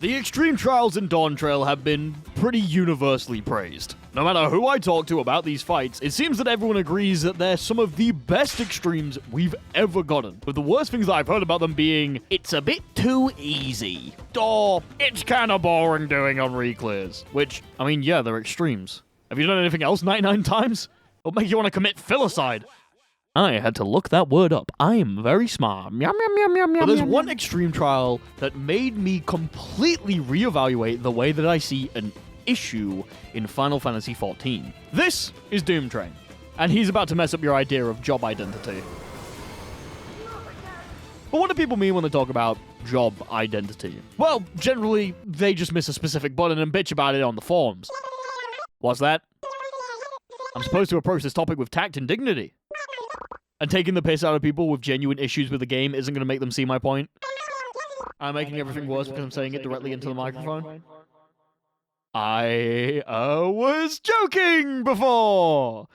The extreme trials in Dawntrail have been pretty universally praised. No matter who I talk to about these fights, it seems that everyone agrees that they're some of the best extremes we've ever gotten, with the worst things that I've heard about them being, it's a bit too easy, or it's kinda boring doing on reclears. Which, I mean, yeah, they're extremes. Have you done anything else 99 times? It'll make you want to commit filicide. I had to look that word up. I am very smart. But there's one extreme trial that made me completely reevaluate the way that I see an issue in Final Fantasy XIV. This is Doomtrain, and he's about to mess up your idea of job identity. But what do people mean when they talk about job identity? Well, generally, they just miss a specific button and bitch about it on the forums. What's that? I'm supposed to approach this topic with tact and dignity. And taking the piss out of people with genuine issues with the game isn't going to make them see my point. I'm making everything worse because I'm saying it directly into the microphone. I was joking before!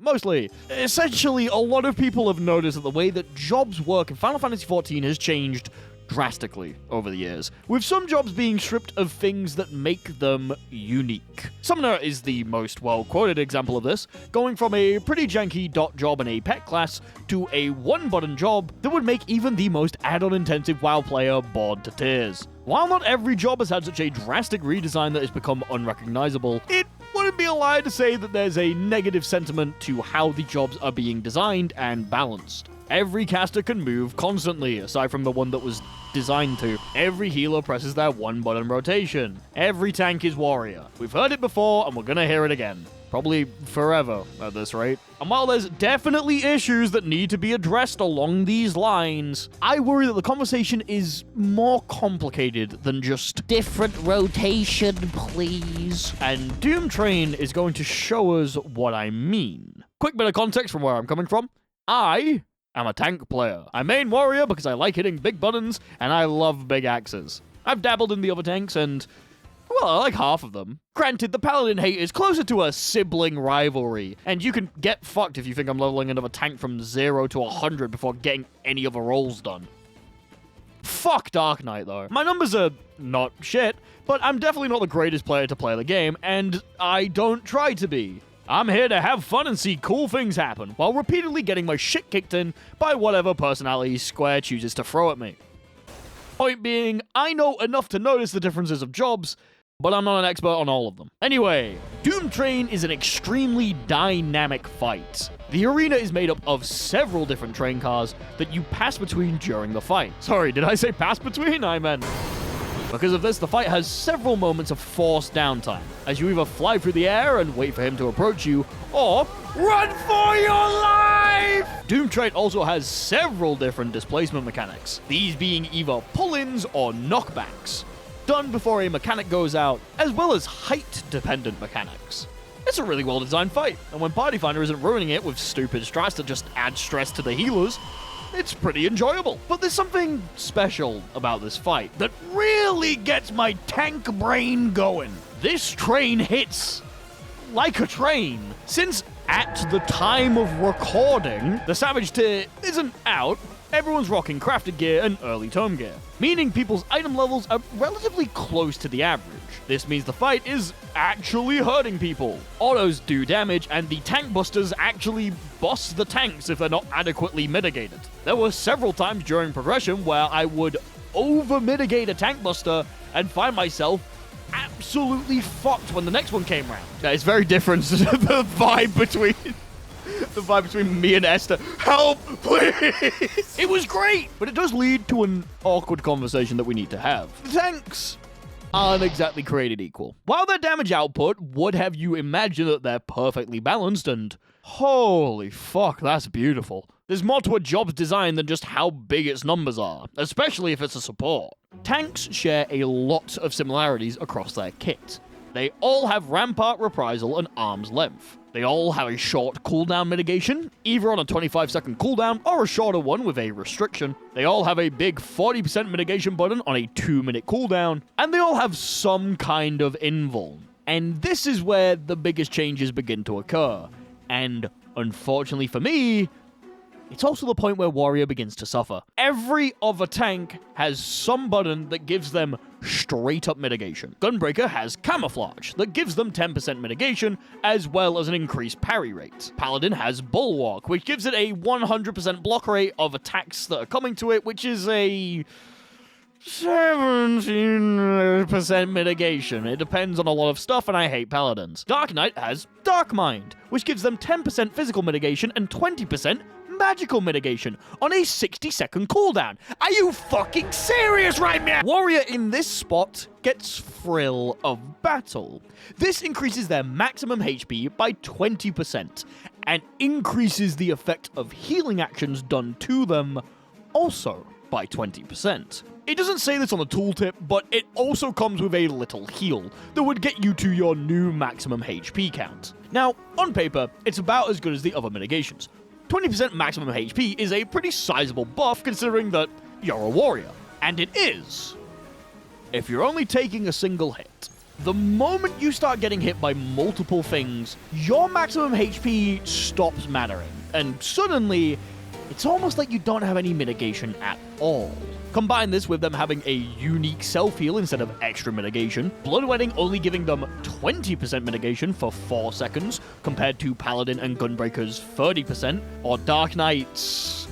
Mostly. Essentially, a lot of people have noticed that the way that jobs work in Final Fantasy XIV has changed drastically over the years, with some jobs being stripped of things that make them unique. Summoner is the most well-quoted example of this, going from a pretty janky dot job in a pet class to a one-button job that would make even the most add-on-intensive WoW player bored to tears. While not every job has had such a drastic redesign that it's become unrecognizable, it wouldn't be a lie to say that there's a negative sentiment to how the jobs are being designed and balanced. Every caster can move constantly, aside from the one that was designed to. Every healer presses their one-button rotation. Every tank is warrior. We've heard it before, and we're gonna hear it again. Probably forever, at this rate. And while there's definitely issues that need to be addressed along these lines, I worry that the conversation is more complicated than just different rotation, please. And Doomtrain is going to show us what I mean. Quick bit of context from where I'm coming from. I'm a tank player. I main warrior because I like hitting big buttons, and I love big axes. I've dabbled in the other tanks, and, well, I like half of them. Granted, the paladin hate is closer to a sibling rivalry, and you can get fucked if you think I'm leveling another tank from 0 to 100 before getting any other rolls done. Fuck Dark Knight, though. My numbers are not shit, but I'm definitely not the greatest player to play the game, and I don't try to be. I'm here to have fun and see cool things happen, while repeatedly getting my shit kicked in by whatever personality Square chooses to throw at me. Point being, I know enough to notice the differences of jobs, but I'm not an expert on all of them. Anyway, Doomtrain is an extremely dynamic fight. The arena is made up of several different train cars that you pass between during the fight. Sorry, did I say pass between? I meant... Because of this, the fight has several moments of forced downtime, as you either fly through the air and wait for him to approach you, or run for your life! Doomtrain also has several different displacement mechanics, these being either pull-ins or knockbacks, done before a mechanic goes out, as well as height-dependent mechanics. It's a really well-designed fight, and when Party Finder isn't ruining it with stupid strats that just add stress to the healers, it's pretty enjoyable. But there's something special about this fight that really gets my tank brain going. This train hits like a train. Since at the time of recording, the Savage tier isn't out, everyone's rocking crafted gear and early tome gear, meaning people's item levels are relatively close to the average. This means the fight is actually hurting people. Autos do damage, and the tank busters actually boss the tanks if they're not adequately mitigated. There were several times during progression where I would over-mitigate a tank buster and find myself absolutely fucked when the next one came around. Yeah, it's very different to the vibe between me and Esther. Help, please! It was great, but it does lead to an awkward conversation that we need to have. The tanks aren't exactly created equal. While their damage output would have you imagine that they're perfectly balanced, and holy fuck, that's beautiful. There's more to a job's design than just how big its numbers are, especially if it's a support. Tanks share a lot of similarities across their kit. They all have Rampart Reprisal and Arm's Length. They all have a short cooldown mitigation, either on a 25-second cooldown or a shorter one with a restriction. They all have a big 40% mitigation button on a 2-minute cooldown, and they all have some kind of invuln. And this is where the biggest changes begin to occur. And unfortunately for me, it's also the point where Warrior begins to suffer. Every other tank has some button that gives them straight up mitigation. Gunbreaker has camouflage that gives them 10% mitigation as well as an increased parry rate. Paladin has bulwark, which gives it a 100% block rate of attacks that are coming to it, which is a 17% mitigation. It depends on a lot of stuff, and I hate paladins. Dark Knight has Dark Mind, which gives them 10% physical mitigation and 20% magical mitigation on a 60-second cooldown. Are you fucking serious right now? Warrior in this spot gets Thrill of Battle. This increases their maximum HP by 20% and increases the effect of healing actions done to them also by 20%. It doesn't say this on the tooltip, but it also comes with a little heal that would get you to your new maximum HP count. Now, on paper, it's about as good as the other mitigations. 20% maximum HP is a pretty sizable buff considering that you're a warrior. And it is, if you're only taking a single hit. The moment you start getting hit by multiple things, your maximum HP stops mattering, and suddenly, it's almost like you don't have any mitigation at all. Combine this with them having a unique self-heal instead of extra mitigation, Bloodwedding only giving them 20% mitigation for 4 seconds, compared to Paladin and Gunbreaker's 30%, or Dark Knight's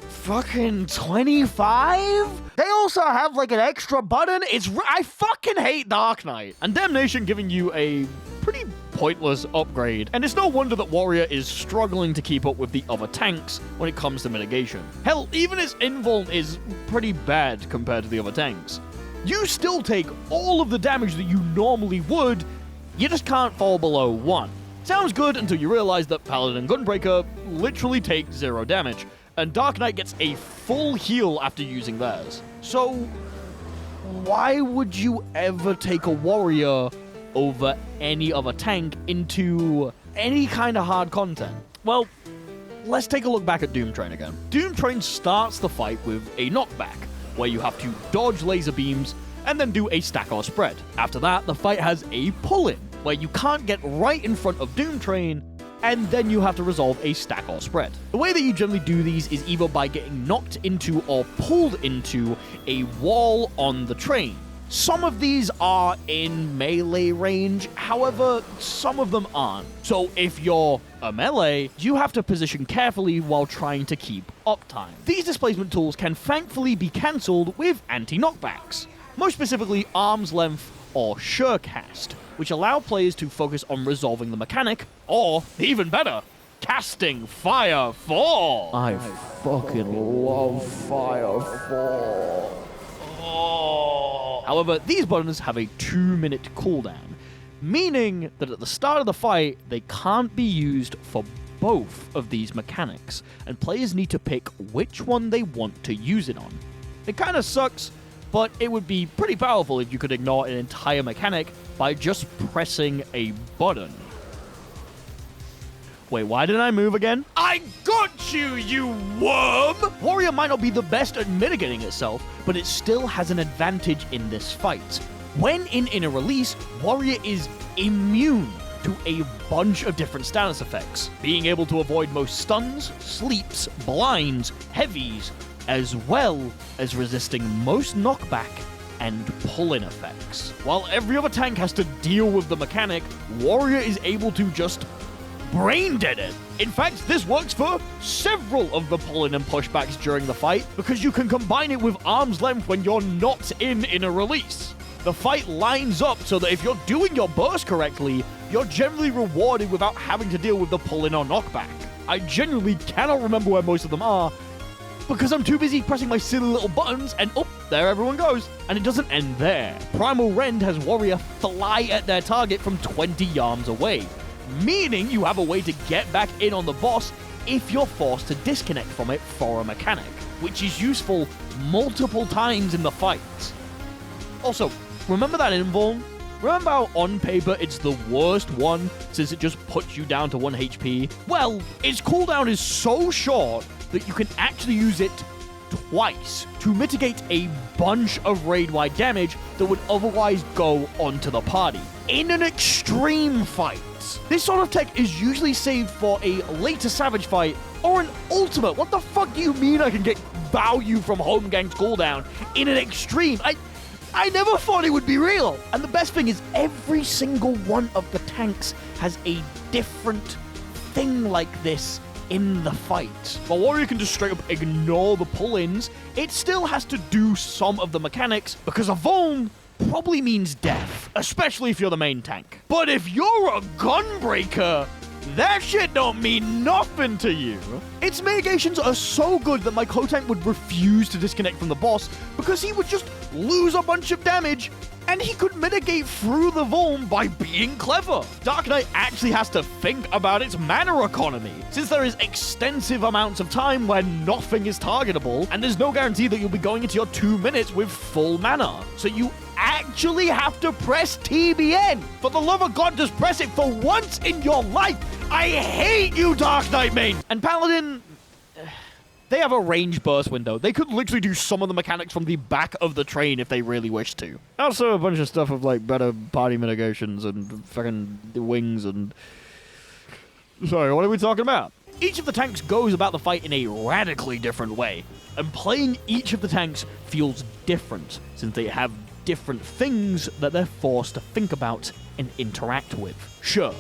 fucking 25? They also have like an extra button. I fucking hate Dark Knight. And Damnation giving you a pretty pointless upgrade, and it's no wonder that Warrior is struggling to keep up with the other tanks when it comes to mitigation. Hell, even its invuln is pretty bad compared to the other tanks. You still take all of the damage that you normally would, you just can't fall below 1. Sounds good until you realize that Paladin and Gunbreaker literally take 0 damage, and Dark Knight gets a full heal after using theirs. So, why would you ever take a Warrior over any other tank into any kind of hard content? Well, let's take a look back at Doomtrain again. Doomtrain starts the fight with a knockback, where you have to dodge laser beams and then do a stack or spread. After that, the fight has a pull-in, where you can't get right in front of Doomtrain, and then you have to resolve a stack or spread. The way that you generally do these is either by getting knocked into or pulled into a wall on the train. Some of these are in melee range, however, some of them aren't. So if you're a melee, you have to position carefully while trying to keep uptime. These displacement tools can thankfully be cancelled with anti-knockbacks, most specifically arm's length or surecast, which allow players to focus on resolving the mechanic, or, even better, casting Fire 4. I fucking love Fire 4. However, these buttons have a 2-minute cooldown, meaning that at the start of the fight, they can't be used for both of these mechanics, and players need to pick which one they want to use it on. It kinda sucks, but it would be pretty powerful if you could ignore an entire mechanic by just pressing a button. Wait, why didn't I move again? I got you, you worm! Warrior might not be the best at mitigating itself, but it still has an advantage in this fight. When in inner release, Warrior is immune to a bunch of different status effects, being able to avoid most stuns, sleeps, blinds, heavies, as well as resisting most knockback and pull-in effects. While every other tank has to deal with the mechanic, Warrior is able to just brain dead it. In fact, this works for several of the pull-in and pushbacks during the fight, because you can combine it with arm's length when you're not in inner release. The fight lines up so that if you're doing your burst correctly, you're generally rewarded without having to deal with the pull-in or knockback. I genuinely cannot remember where most of them are, because I'm too busy pressing my silly little buttons, and there everyone goes. And it doesn't end there. Primal Rend has Warrior fly at their target from 20 yards away, meaning you have a way to get back in on the boss if you're forced to disconnect from it for a mechanic, which is useful multiple times in the fight. Also, remember that invuln? Remember how on paper it's the worst one since it just puts you down to 1 HP? Well, its cooldown is so short that you can actually use it twice to mitigate a bunch of raid-wide damage that would otherwise go onto the party in an extreme fight. This sort of tech is usually saved for a later Savage fight or an ultimate. What the fuck do you mean I can get value from Home Gang's cooldown in an extreme? I I never thought it would be real. And the best thing is every single one of the tanks has a different thing like this in the fight. While Warrior can just straight up ignore the pull-ins, it still has to do some of the mechanics because a Vuln probably means death, especially if you're the main tank. But if you're a gunbreaker, that shit don't mean nothing to you. Its mitigations are so good that my co-tank would refuse to disconnect from the boss because he would just lose a bunch of damage and he could mitigate through the Vuln by being clever. Dark Knight actually has to think about its mana economy, since there is extensive amounts of time where nothing is targetable, and there's no guarantee that you'll be going into your 2 minutes with full mana. So you actually have to press TBN. For the love of God, just press it for once in your life. I hate you, Dark Knight main. And Paladin, they have a range burst window. They could literally do some of the mechanics from the back of the train if they really wish to. Also, a bunch of stuff of, like, better party mitigations and fucking wings and... Sorry, what are we talking about? Each of the tanks goes about the fight in a radically different way, and playing each of the tanks feels different, since they have different things that they're forced to think about and interact with. Sure,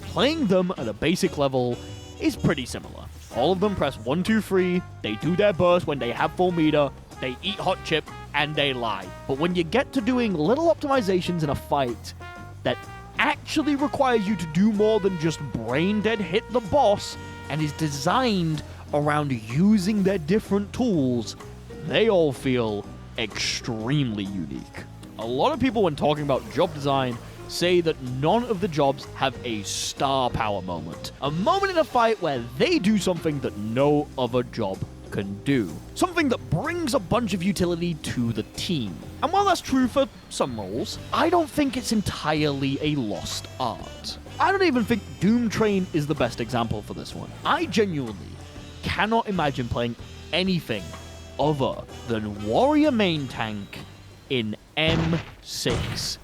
playing them at a basic level is pretty similar. All of them press 1, 2, 3, they do their burst when they have full meter, they eat hot chip, and they lie. But when you get to doing little optimizations in a fight that actually requires you to do more than just brain dead hit the boss and is designed around using their different tools, they all feel extremely unique. A lot of people when talking about job design say that none of the jobs have a star power moment. A moment in a fight where they do something that no other job can do. Something that brings a bunch of utility to the team. And while that's true for some roles, I don't think it's entirely a lost art. I don't even think Doomtrain is the best example for this one. I genuinely cannot imagine playing anything other than Warrior main tank in M6S.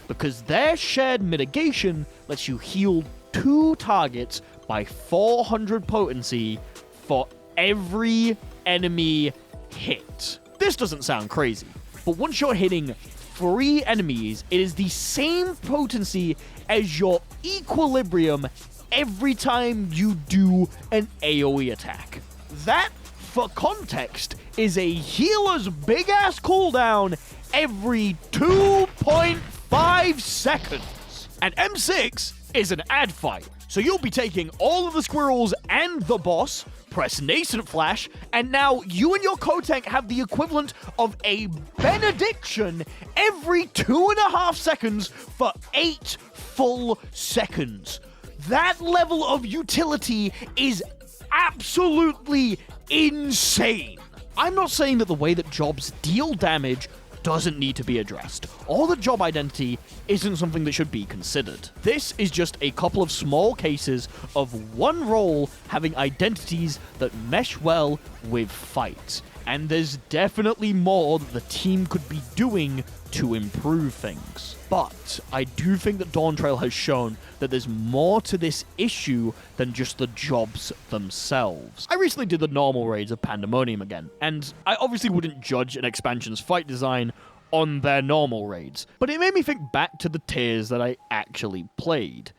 Because their shared mitigation lets you heal 2 targets by 400 potency for every enemy hit. This doesn't sound crazy, but once you're hitting 3 enemies, it is the same potency as your equilibrium every time you do an AoE attack. That, for context, is a healer's big-ass cooldown every 2.5 seconds. And M6 is an ad fight, so you'll be taking all of the squirrels and the boss, press Nascent Flash, and now you and your co-tank have the equivalent of a benediction every 2.5 seconds for 8 full seconds. That level of utility is absolutely insane. I'm not saying that the way that jobs deal damage doesn't need to be addressed, or that job identity isn't something that should be considered. This is just a couple of small cases of one role having identities that mesh well with fights, and there's definitely more that the team could be doing to improve things. But I do think that Dawntrail has shown that there's more to this issue than just the jobs themselves. I recently did the normal raids of Pandemonium again, and I obviously wouldn't judge an expansion's fight design on their normal raids, but it made me think back to the tiers that I actually played.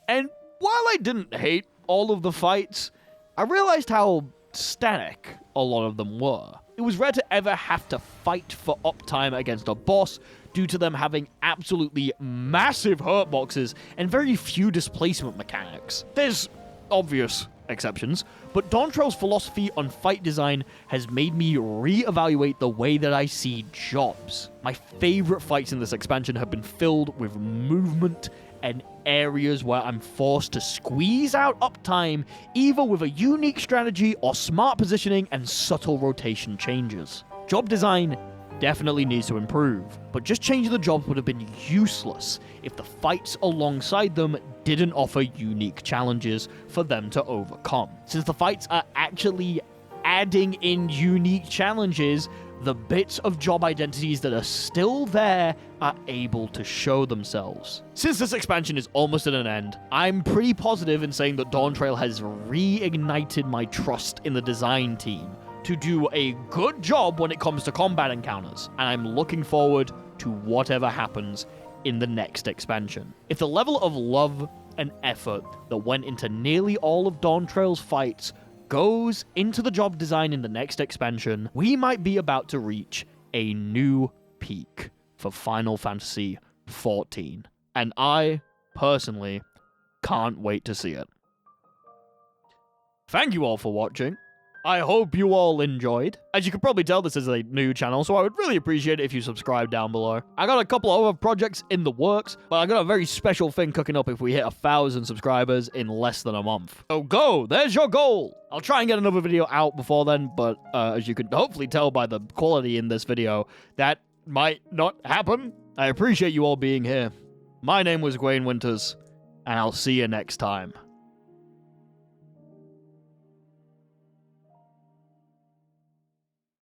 And while I didn't hate all of the fights, I realized how static a lot of them were. It was rare to ever have to fight for uptime against a boss due to them having absolutely massive hurt boxes and very few displacement mechanics. There's obvious exceptions, but Dawntrail's philosophy on fight design has made me re-evaluate the way that I see jobs. My favorite fights in this expansion have been filled with movement and areas where I'm forced to squeeze out uptime, either with a unique strategy or smart positioning and subtle rotation changes. Job design definitely needs to improve, but just changing the jobs would have been useless if the fights alongside them didn't offer unique challenges for them to overcome. Since the fights are actually adding in unique challenges, the bits of job identities that are still there are able to show themselves. Since this expansion is almost at an end, I'm pretty positive in saying that Dawntrail has reignited my trust in the design team to do a good job when it comes to combat encounters, and I'm looking forward to whatever happens in the next expansion. If the level of love and effort that went into nearly all of Dawntrail's fights goes into the job design in the next expansion, we might be about to reach a new peak for Final Fantasy XIV. And I, personally, can't wait to see it. Thank you all for watching. I hope you all enjoyed. As you can probably tell, this is a new channel, so I would really appreciate it if you subscribe down below. I got a couple of other projects in the works, but I got a very special thing cooking up if we hit 1,000 subscribers in less than a month. So go! There's your goal! I'll try and get another video out before then, but as you can hopefully tell by the quality in this video, that might not happen. I appreciate you all being here. My name was Gwayne Winters, and I'll see you next time.